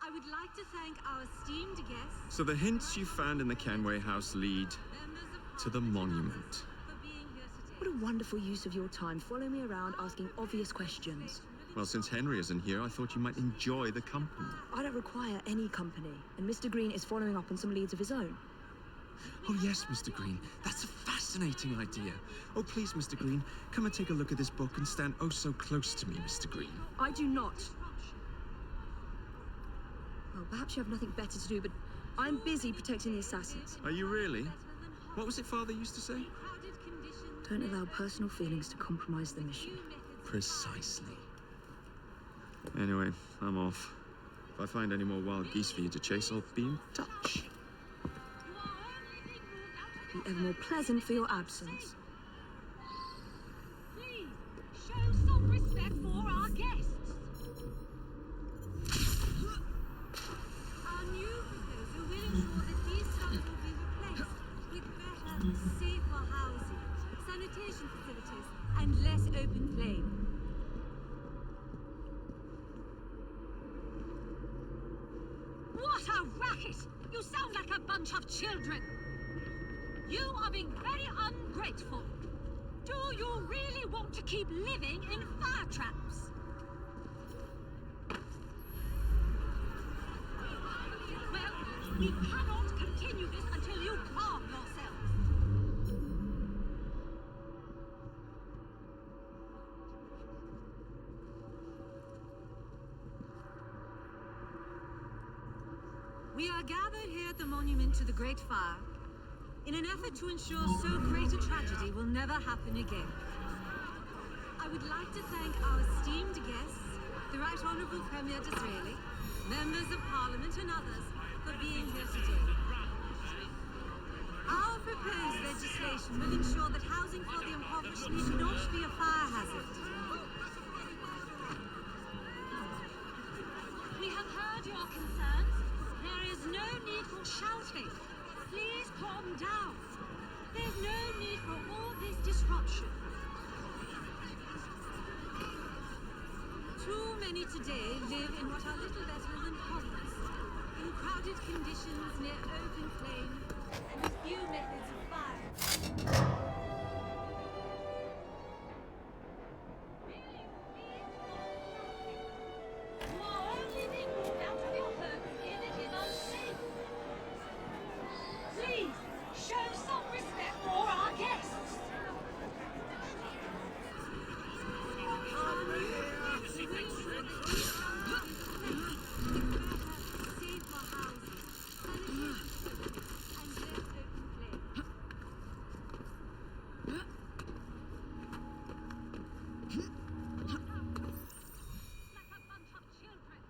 I would like to thank our esteemed guests. So the hints you found in the Kenway house lead to the monument. What a wonderful use of your time, following me around asking obvious questions. Well, since Henry isn't here, I thought you might enjoy the company. I don't require any company, and Mr. Green is following up on some leads of his own. Oh yes, Mr. Green, that's a fascinating idea. Oh please, Mr. Green, come and take a look at this book and stand oh so close to me, Mr. Green. I do not. Well, perhaps you have nothing better to do, but I'm busy protecting the assassins. Are you really? What was it Father used to say? Don't allow personal feelings to compromise the mission. Precisely. Anyway, I'm off. If I find any more wild geese for you to chase, I'll be in touch. Be ever more pleasant for your absence. Please, show some respect for our guests. Our new proposal will ensure that these slums will be replaced with better, safer housing, sanitation facilities, and less open flame. What a racket! You sound like a bunch of children! You are being very ungrateful. Do you really want to keep living in fire traps? Well, we cannot continue this until you calm yourselves. We are gathered here at the monument to the Great Fire in an effort to ensure so great a tragedy will never happen again. I would like to thank our esteemed guests, the Right Honourable Premier Disraeli, members of Parliament and others for being here today. Our proposed legislation will ensure that housing for the impoverished need not be a fire hazard. We have heard your concerns. There is no need for shouting. Please calm down. There's no need for all this disruption. Too many today live in what are little better than hovels. In crowded conditions near open flame, and with few methods of fire. You are only being moved out of your home if it is unsafe. Please, show some respect for our guests. Save for houses, and less open flame. Like a bunch of children.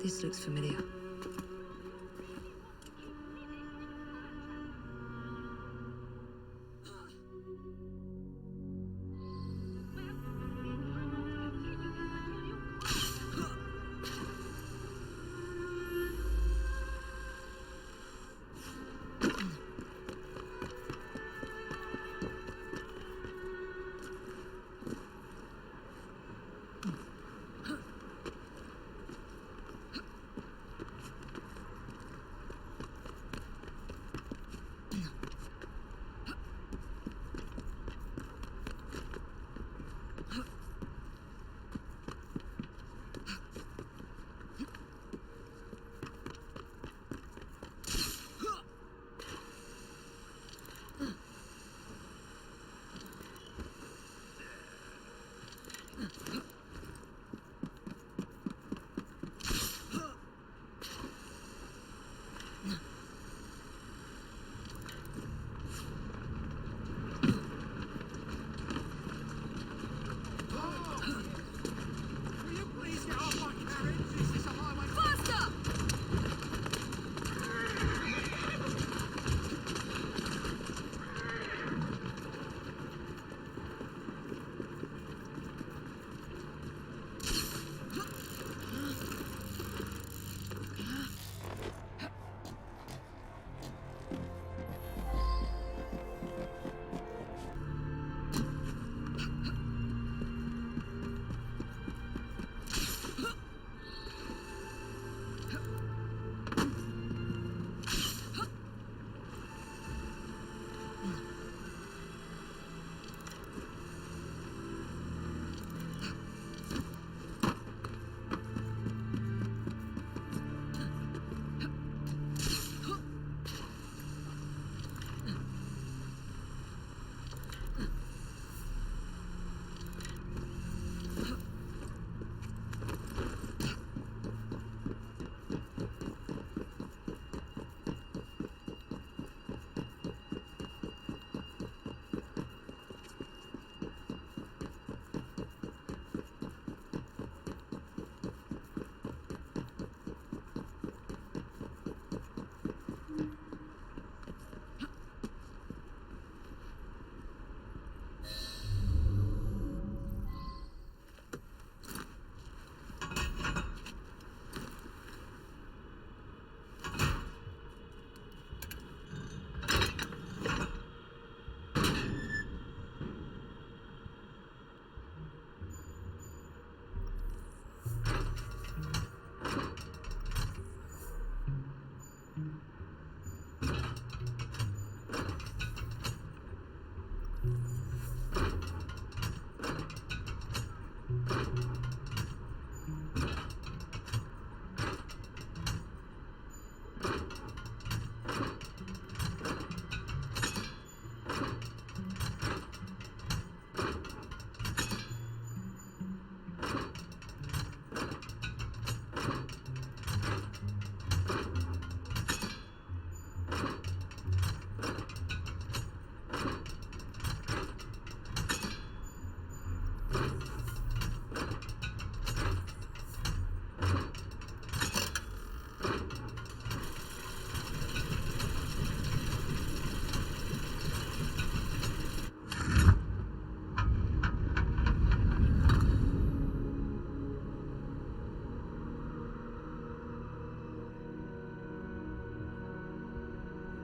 This looks familiar.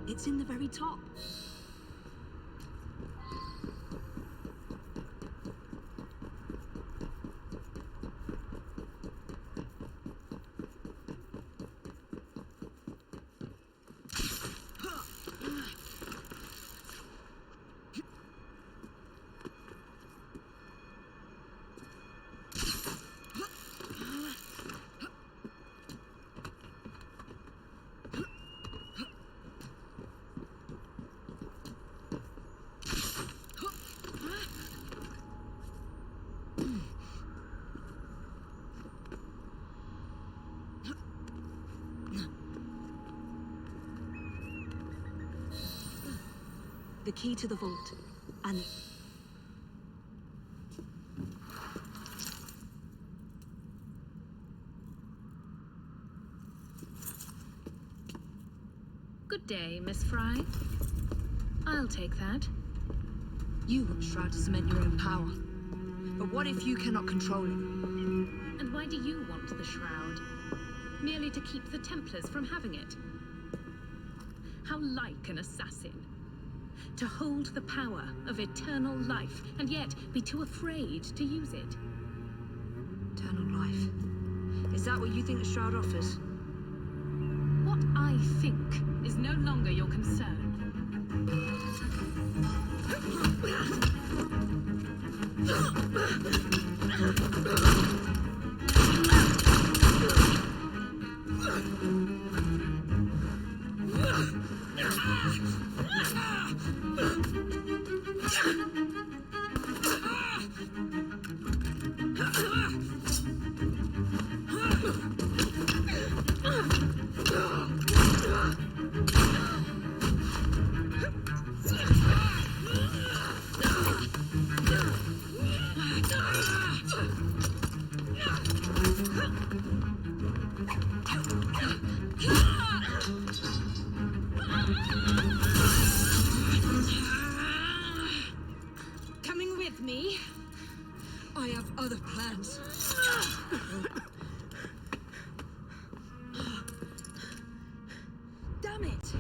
It's in the very top. key to the vault. And... Good day, Miss Fry. I'll take that. You want Shroud to cement your own power. But what if you cannot control it? And why do you want the Shroud? Merely to keep the Templars from having it? How like an assassin. To hold the power of eternal life, and yet be too afraid to use it. Eternal life. Is that what you think the Shroud offers? What I think is no longer your concern. Coming with me? I have other plans. Damn it!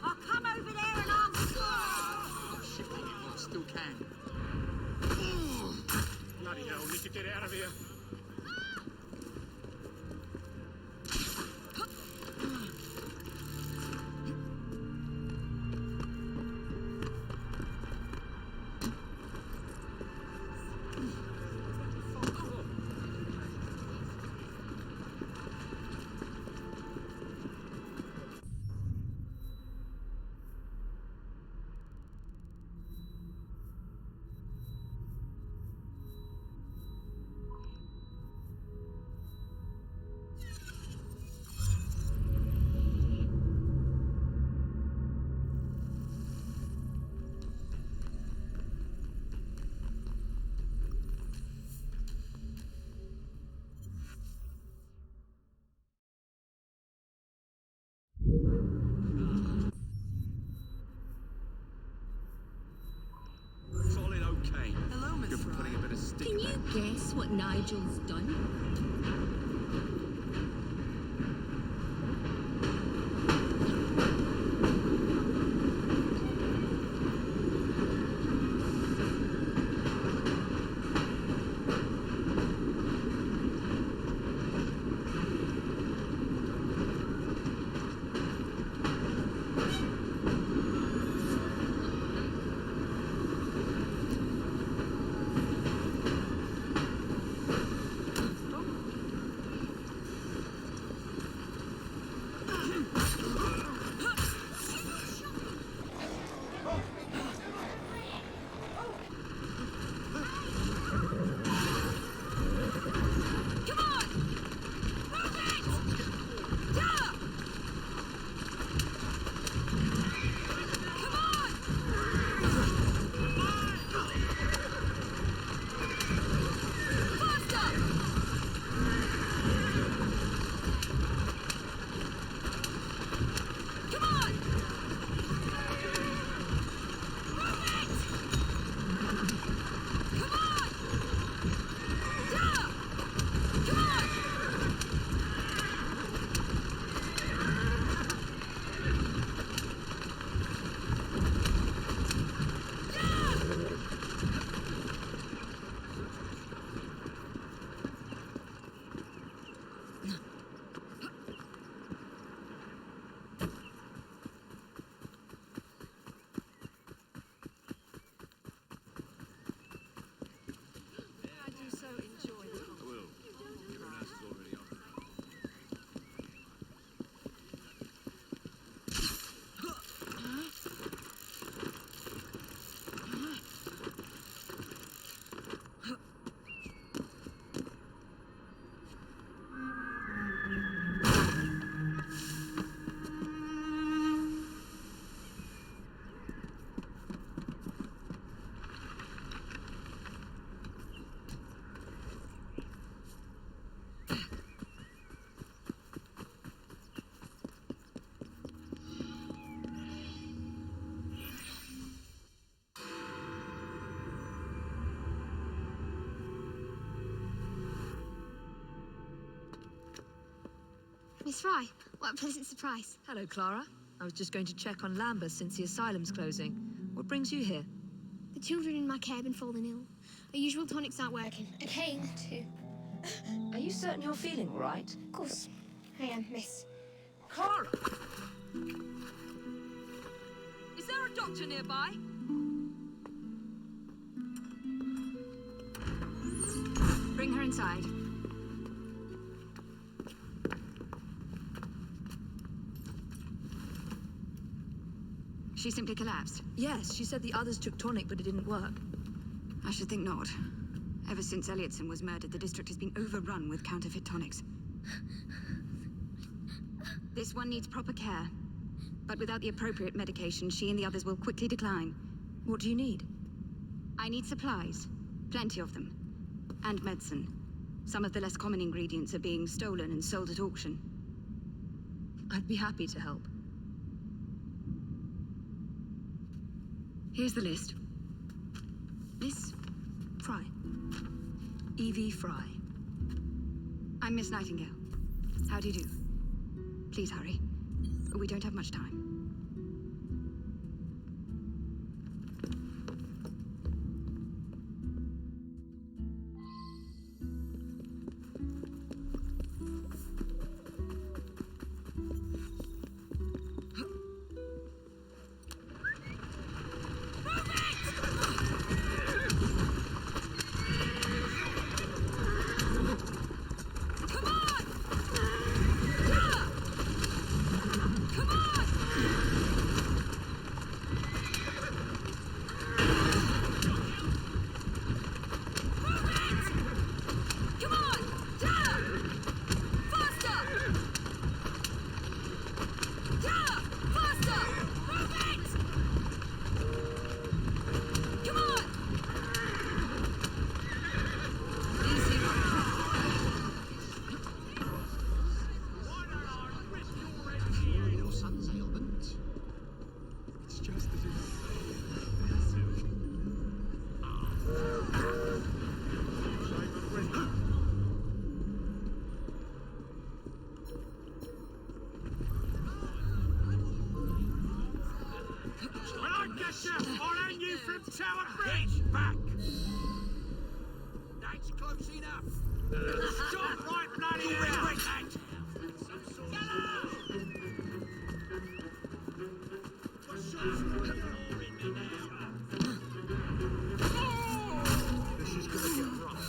I'll come over there and I'll... Shit, I still can. Bloody hell, we need to get out of here. Solid okay. Hello, Miss You're Fry. putting a bit of stick Can in you there. guess what Nigel's done? Miss Fry, what a pleasant surprise. Hello, Clara. I was just going to check on Lambeth since the asylum's closing. What brings you here? The children in my care have been falling ill. Our usual tonics aren't working. I came to... Are you certain you're feeling all right? Of course, I am, miss. Clara! Is there a doctor nearby? Bring her inside. She simply collapsed. Yes, she said the others took tonic, but it didn't work. I should think not. Ever since Elliotson was murdered, the district has been overrun with counterfeit tonics. This one needs proper care. But without the appropriate medication, she and the others will quickly decline. What do you need? I need supplies. Plenty of them. And medicine. Some of the less common ingredients are being stolen and sold at auction. I'd be happy to help. Here's the list. Miss Fry. Evie Fry. I'm Miss Nightingale. How do you do? Please hurry. We don't have much time. I'll hang you from Tower Bridge! Back! That's close enough! Stop right bloody now! This is gonna get rough.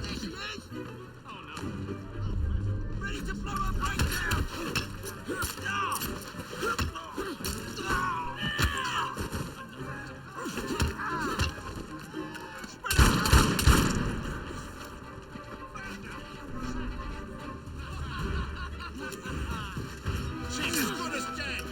There she is! Oh no. Ready to blow her brains out! She's as good as dead!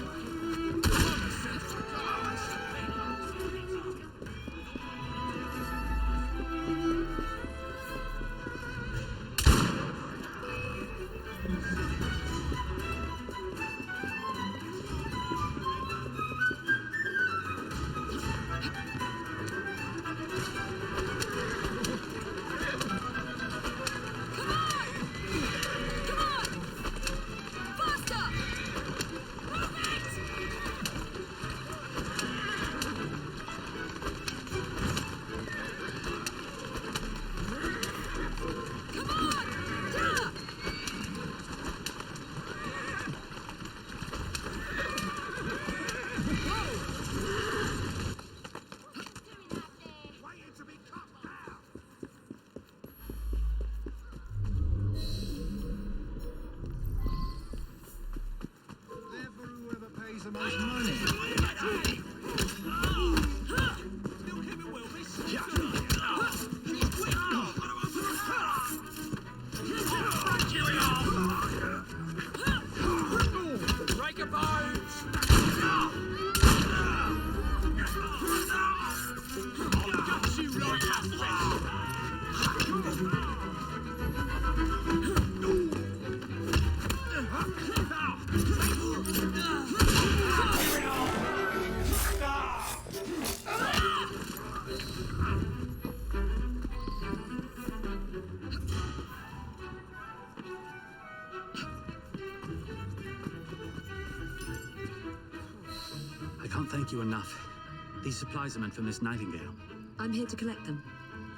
The most money. Break your bones! I'll gut you like a fish! can't thank you enough. These supplies are meant for Miss Nightingale, I'm here to collect them.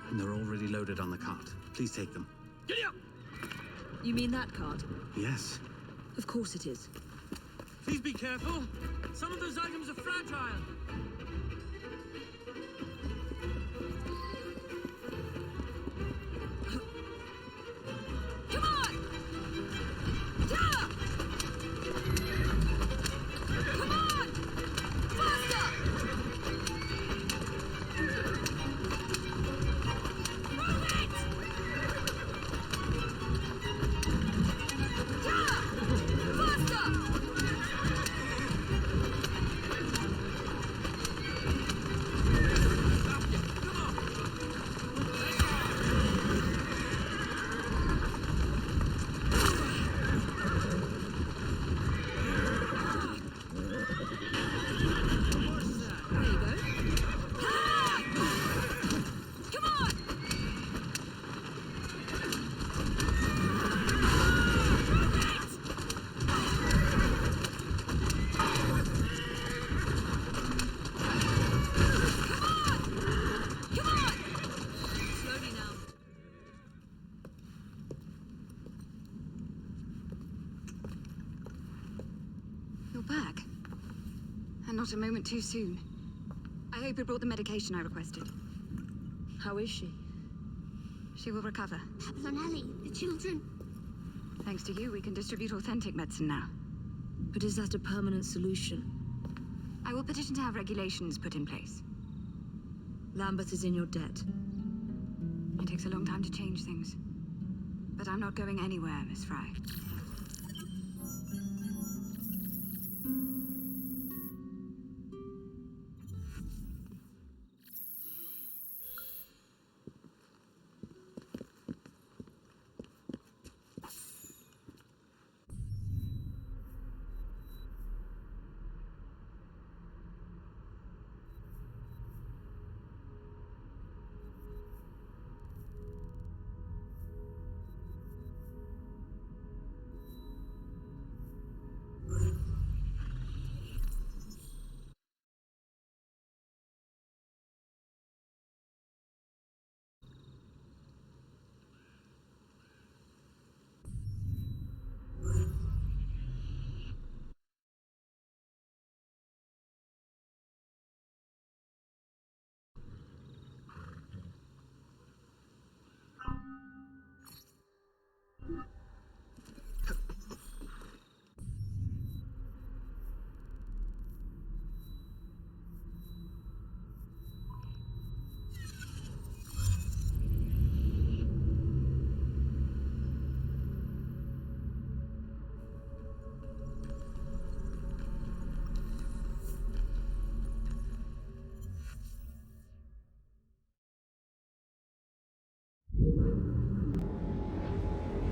and they're already loaded on the cart. Please take them. Giddy up! You mean that card? Yes. Of course it is. Please be careful. Some of those items are fragile. Come on! Yeah! Come on! Faster! Move it! Yeah! Faster! There you go. Ah! Come on! Come on! Slowly now. You're back. And not a moment too soon. I hope you brought the medication I requested. How is she? She will recover. Pablo and Ellie, the children. Thanks to you, we can distribute authentic medicine now. But is that a permanent solution? I will petition to have regulations put in place. Lambeth is in your debt. It takes a long time to change things. But I'm not going anywhere, Miss Fry.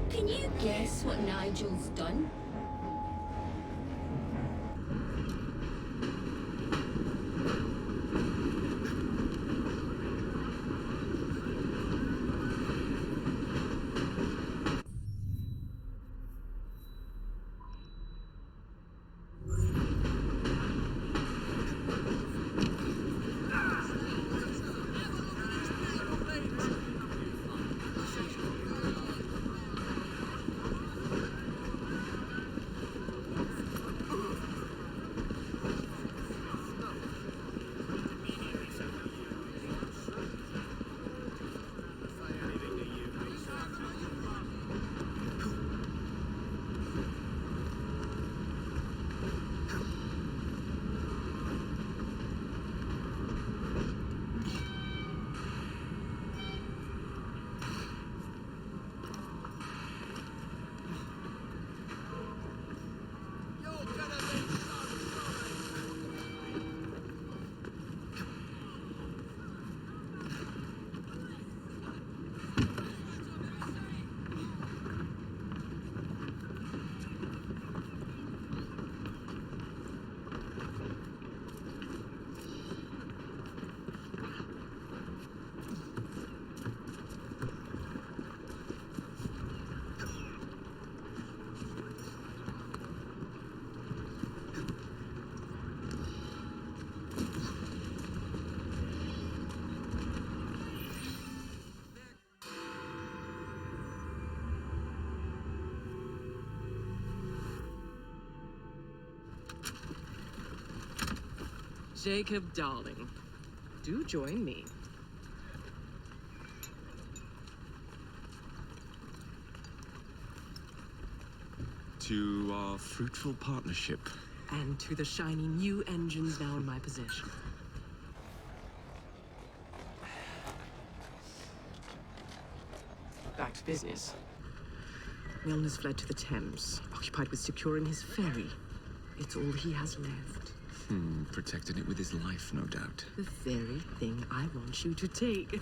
Can you guess what Nigel's done? Jacob, darling, do join me. To our fruitful partnership. And to the shiny new engines now in my possession. Back to business. Milner's fled to the Thames, occupied with securing his ferry. It's all he has left. Protecting it with his life, no doubt. The very thing I want you to take.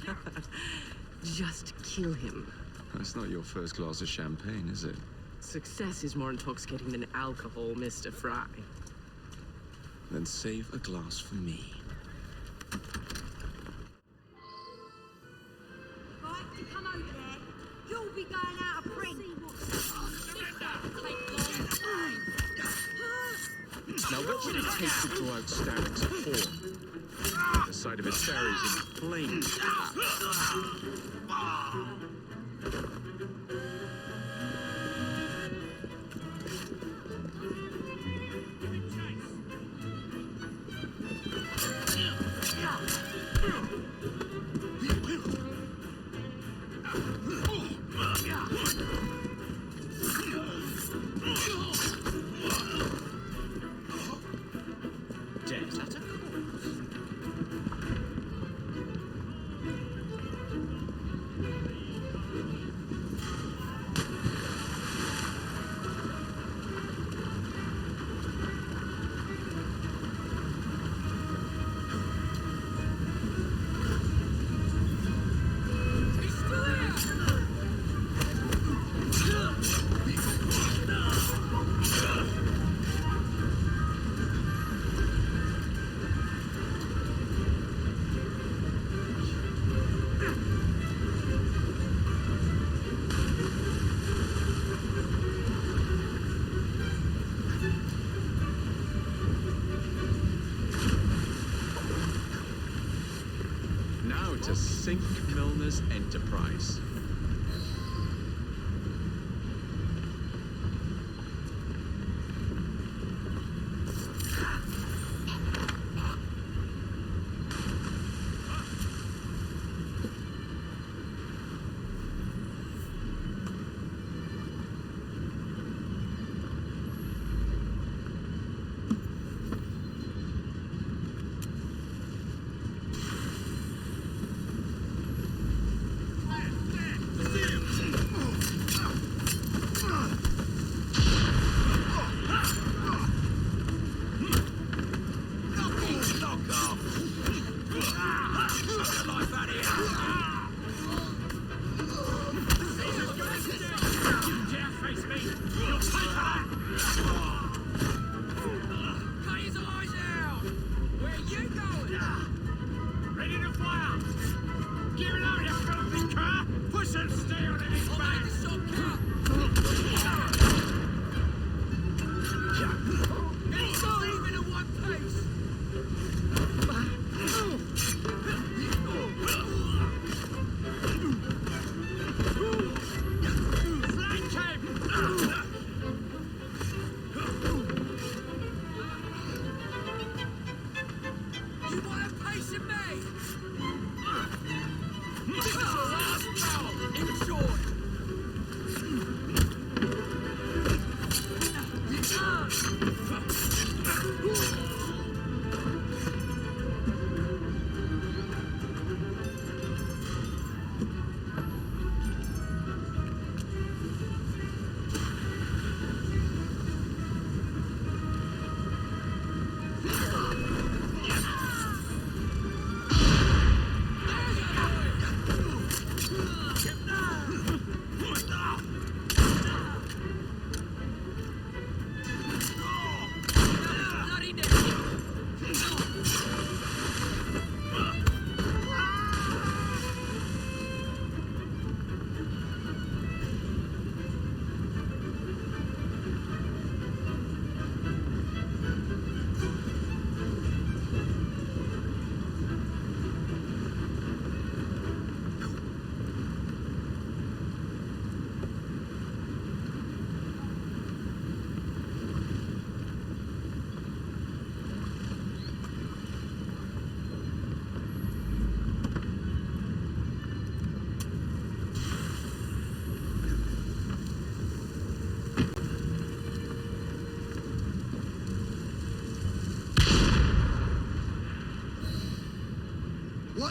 Just kill him. That's not your first glass of champagne, is it? Success is more intoxicating than alcohol, Mr. Fry. Then save a glass for me. Right, come over there. You'll be going out of print. Now, what would it take to draw out Starrick's form? The sight of his ferries in flames. To sink Milner's enterprise.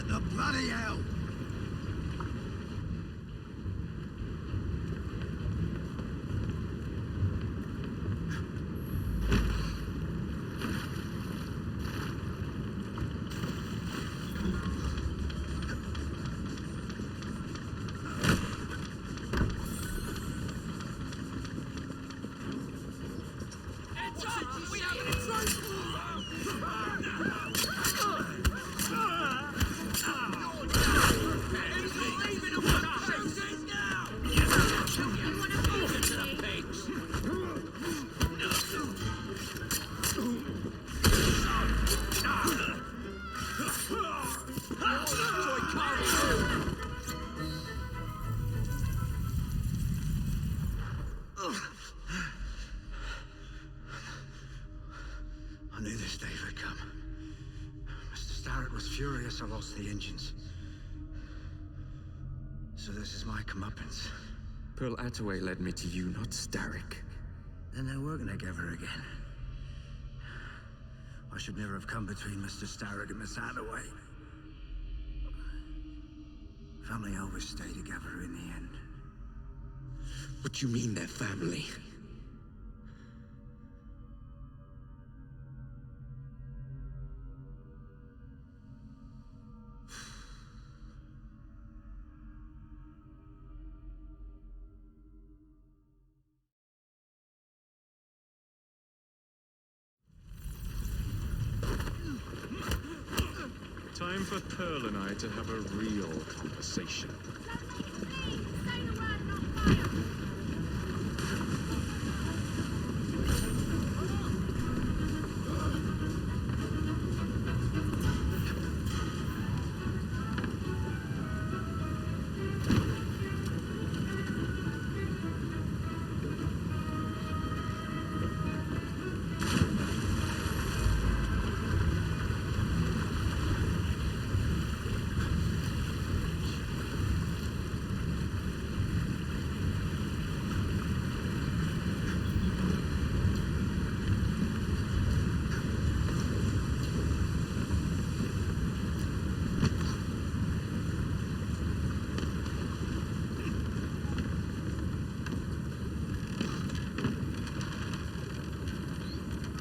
What the bloody hell? I knew this day would come. Mr. Starrett was furious I lost the engines. So this is my comeuppance. Pearl Attaway led me to you, not Starrick. Then they're working together again. I should never have come between Mr. Starrett and Miss Attaway. Family always stay together in the end. What do you mean they're family? Time for Pearl and I to have a real conversation.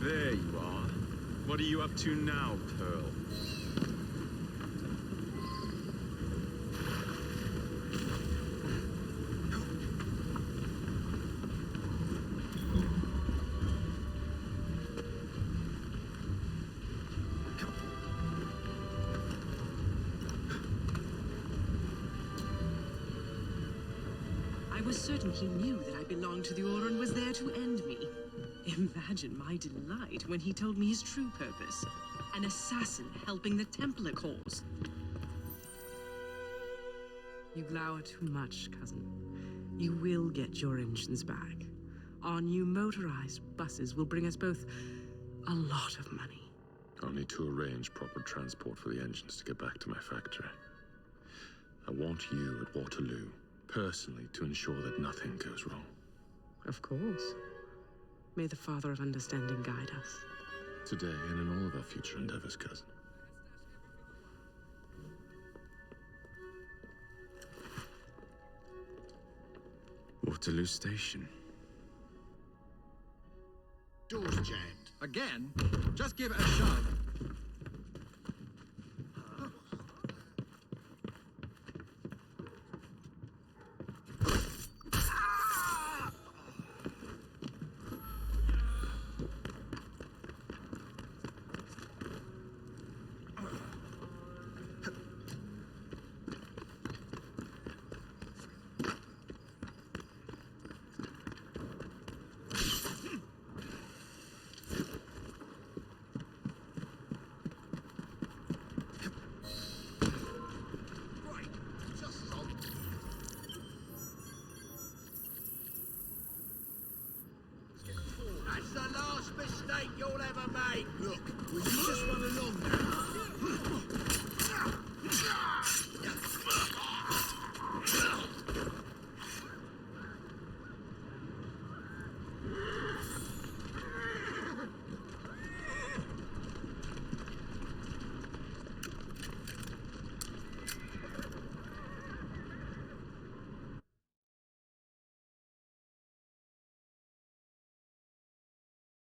There you are. What are you up to now, Pearl? I was certain he knew that I belonged to the Order and was there to end me. Imagine my delight when he told me his true purpose. An assassin helping the Templar cause. You glower too much, cousin. You will get your engines back. Our new motorized buses will bring us both a lot of money. I'll need to arrange proper transport for the engines to get back to my factory. I want you at Waterloo, personally, to ensure that nothing goes wrong. Of course. May the Father of Understanding guide us. Today and in all of our future endeavors, cousin. Waterloo Station. Doors jammed. Again? Just give it a shove. That's the last mistake you'll ever make. Look, will you just run along now?